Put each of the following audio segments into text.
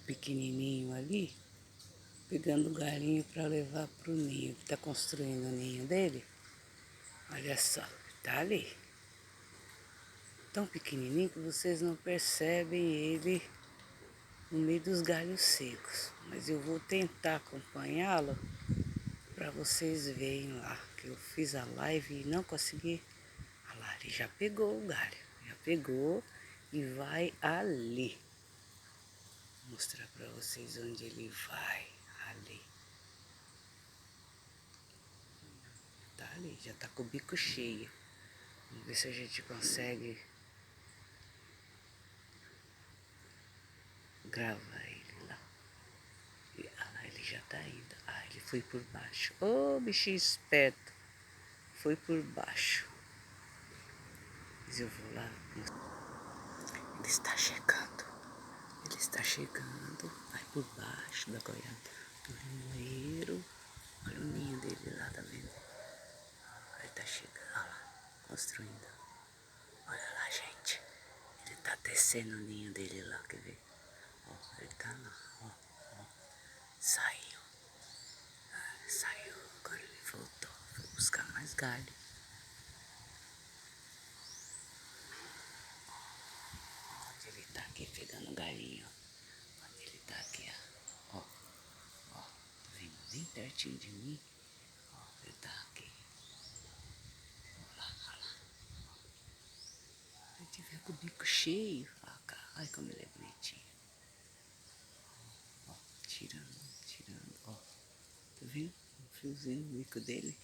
pequenininho ali, pegando galinho para levar pro ninho. Ele tá construindo o ninho dele. Olha só, tá ali. Tão pequenininho que vocês não percebem ele no meio dos galhos secos. Mas eu vou tentar acompanhá-lo para vocês verem lá. Que eu fiz a live e não consegui. Olha lá, ele já pegou o galho. Já pegou e vai ali. Vou mostrar para vocês onde ele vai. Ali. Tá ali, já tá com o bico cheio. Vamos ver se a gente consegue gravar ele lá. Ah lá, ele já tá indo. Ah, ele foi por baixo. Ô, bichinho esperto. Foi por baixo. Mas eu vou lá. Ele está chegando. Ele está chegando. Vai por baixo da goiaba. Do limoeiro. Olha o ninho dele lá, tá vendo? Ele tá chegando. Olha lá. Construindo. Olha lá, gente. Ele tá descendo o ninho dele lá, quer ver? Ó, ele tá lá, ó. Saiu. Saiu. Agora ele voltou. Foi buscar mais galho. Onde ele tá aqui pegando galinho. Onde ele tá aqui, ó. Ó. Tá vendo bem pertinho de mim? Ó, ele tá aqui. Olha lá, olha lá. Se ele tiver com o bico cheio. Ó, cara. Olha como ele é bonitinho. Ó, tirando, tirando, ó. Tá vendo? O fiozinho no bico dele.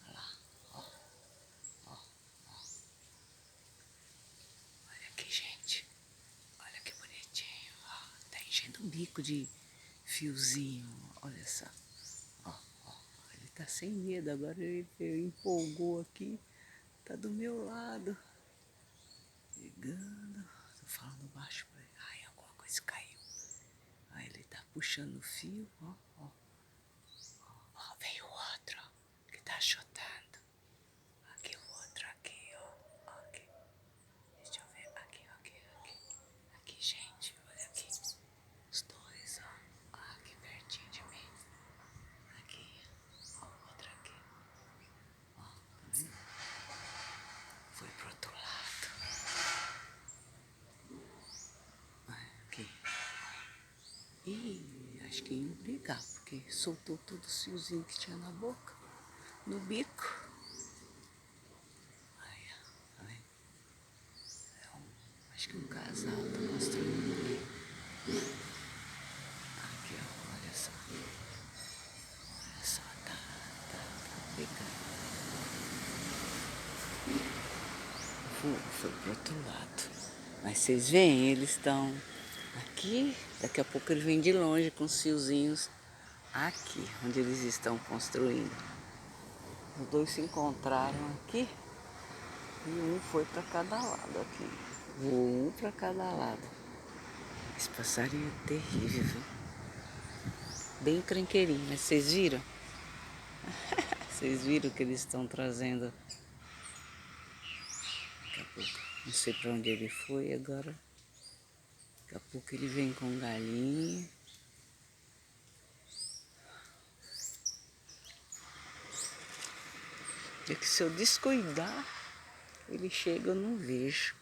Olha lá, ó. Ó, ó. Olha aqui, gente. Olha que bonitinho. Ó, tá enchendo o bico de fiozinho. Olha só. Ó, ó. Ele tá sem medo. Agora ele empolgou aqui. Tá do meu lado. Pegando. Tô falando baixo pra ele. Ai, alguma coisa caiu. Aí ele tá puxando o fio. Ó, ó. Ó, veio outro. Que tá chutando. Aqui o outro, aqui, ó. Aqui. Deixa eu ver. Aqui, aqui, aqui. Aqui, gente. Olha aqui. Os dois, ó. Aqui pertinho de mim. Aqui. Ó, outro aqui. Ó, tá vendo? Foi pro outro lado. Aqui. Ih, acho que ia brigar, porque soltou todos os fiozinhos que tinha na boca, no bico. Aí, ó, tá vendo? Acho que um casal tá construindo ali. Aqui, ó, olha só. Olha só, tá pegando. Foi pro outro lado. Mas vocês veem, eles estão aqui. Daqui a pouco ele vem de longe com os fiozinhos aqui, onde eles estão construindo. Os dois se encontraram aqui e um foi para cada lado aqui. Voou um para cada lado. Esse passarinho é terrível, viu? Bem crenqueirinho, mas vocês viram? Vocês viram que eles estão trazendo? Daqui a pouco, não sei para onde ele foi agora. Daqui a pouco ele vem com galinha. É que se eu descuidar, ele chega, eu não vejo.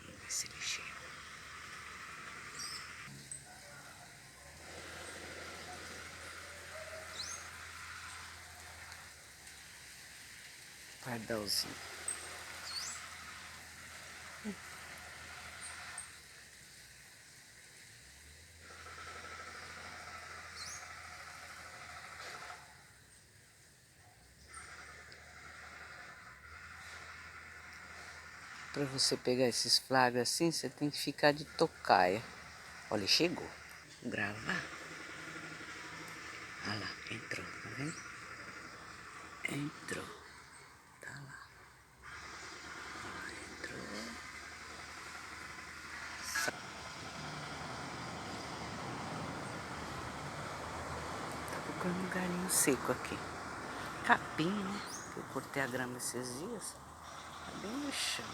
Vamos ver se ele chega. Pardalzinho. Para você pegar esses flagras assim, você tem que ficar de tocaia. Olha, chegou. Vou gravar. Olha lá, entrou, tá vendo? Entrou. Tá lá. Olha lá, entrou. Tá com procurando galinho seco aqui. Capim, né? Eu cortei a grama esses dias. Tá bem no chão.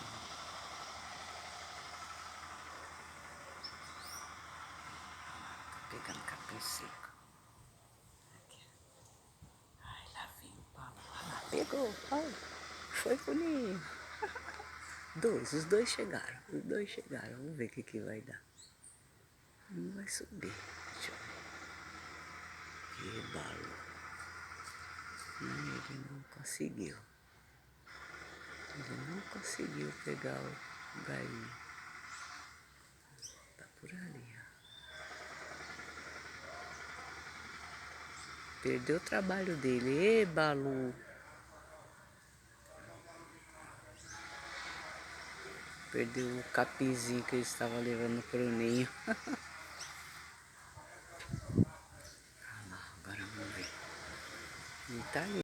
Tô pegando capim seco. Aqui. Ai, lá vem o pau. Ah, pegou. Ai, foi bonito. Os dois chegaram. Os dois chegaram. Vamos ver o que vai dar. Um vai subir. Deixa eu ver. Que balo. Ele não conseguiu. Ele não conseguiu pegar o galinho. Tá por ali, ó. Perdeu o trabalho dele. Ê, Balu. Perdeu o capinzinho que ele estava levando pro ninho. Ah lá, agora vamos ver. Ele tá ali.